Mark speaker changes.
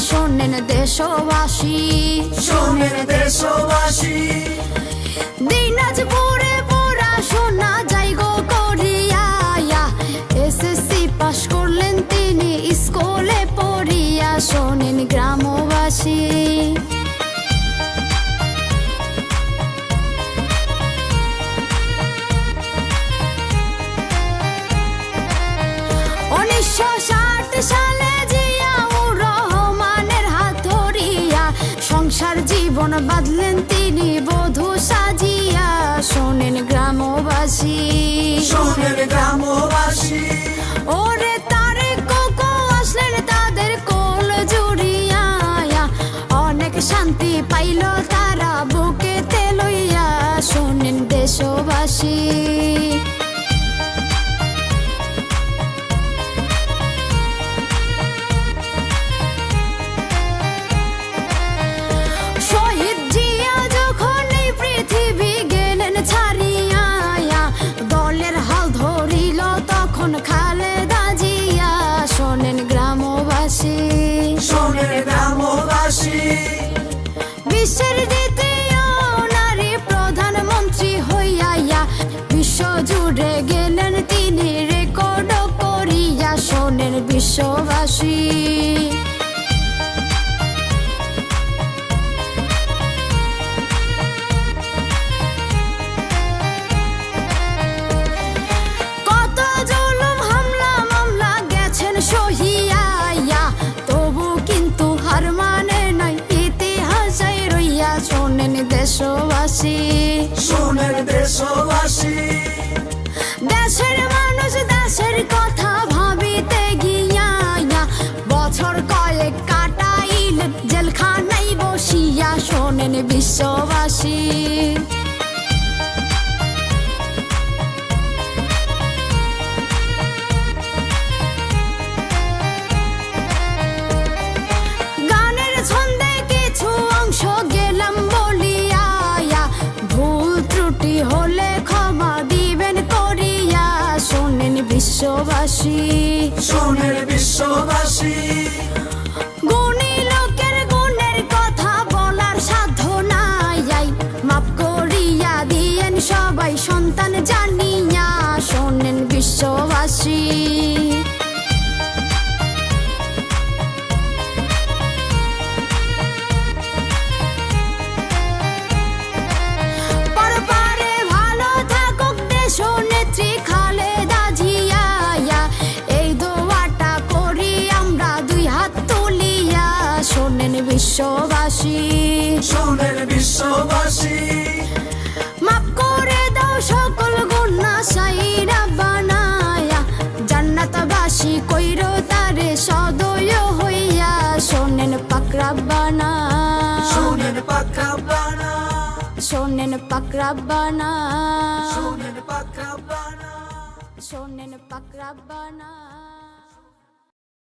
Speaker 1: শোনেন দেশবাসী,
Speaker 2: শোনেন দেশবাসী।
Speaker 1: দিনাজপুরে পড়াশোনা যাই গো করিয়া, এসএসসি পাশ করলেন তিনি স্কুলে পড়িয়া। শোনেন গ্রামবাসী, 1960 সালে জিয়াউর রহমানের হাত ধরিয়া সংসার জীবন বাঁধলেন তিনি বধূ সাজিয়া। শোনেন গ্রামবাসী,
Speaker 2: শোনেন গ্রামবাসী।
Speaker 1: ওরে তারেক কোকো আসলেন তাদের কোল জুড়িয়া, অনেক শান্তি পাইল তারা বুকেতে লইয়া। শোনেন দেশবাসী, শহীদ জিয়া যখন এই পৃথিবী গেলেন ছাড়িয়া, দলের হাল ধরিল তখন খালেদা জিয়া। শোনেন গ্রামবাসী,
Speaker 2: শোনেন গ্রামবাসী।
Speaker 1: বিশ্বের দ্বিতীয় নারী প্রধানমন্ত্রী হইয়া বিশ্ব জুড়ে গেলেন তিনি রেকর্ড করিয়া। শোনেন বিশ্ববাসী, কত জুলুম হামলা মামলা গেছেন সহিয়া, তবু কিন্তু হার মানে নাই ইতিহাসে রইয়া। শোনেন দেশবাসী,
Speaker 2: শোনেন দেশবাসী।
Speaker 1: দেশের মানুষ দেশের কথা ভাবিতে গিয়া বছর কয়েক কাটাইলেন জেলখানায় বসিয়া। শোনেন বিশ্ববাসী, গানের ছন্দে কিছু অংশ গেলাম বলিয়া, ভুল ত্রুটি হলে ক্ষমা দিবেন করিয়া। শোনেন বিশ্ববাসী,
Speaker 2: শোনেন বিশ্ববাসী।
Speaker 1: গুণী লোকের গুণের কথা বলার সাধ্য নাই, মাফ করিয়া দিয়েন সবাই সন্তান জানিয়া। শোনেন বিশ্ববাসী, পরপারে ভালো থাকুক দেশনেত্রী খালেদা জিয়া, এই দোয়াটা করি আমরা দুই হাত তুলিয়া। শোনেন বিশ্ববাসী,
Speaker 2: শোনেন বিশ্ববাসী।
Speaker 1: মাফ করে দাও সকল গুনাহ সাইরা বানায়া, জান্নাতবাসী কইরো তারে সদয় হইয়া। শোনেন পাক রাব্বানা,
Speaker 2: শোনেন পাক রাব্বানা,
Speaker 1: শোনেন পাক রাব্বানা,
Speaker 2: শোনেন পাক রাব্বানা,
Speaker 1: শোনেন পাক রাব্বানা।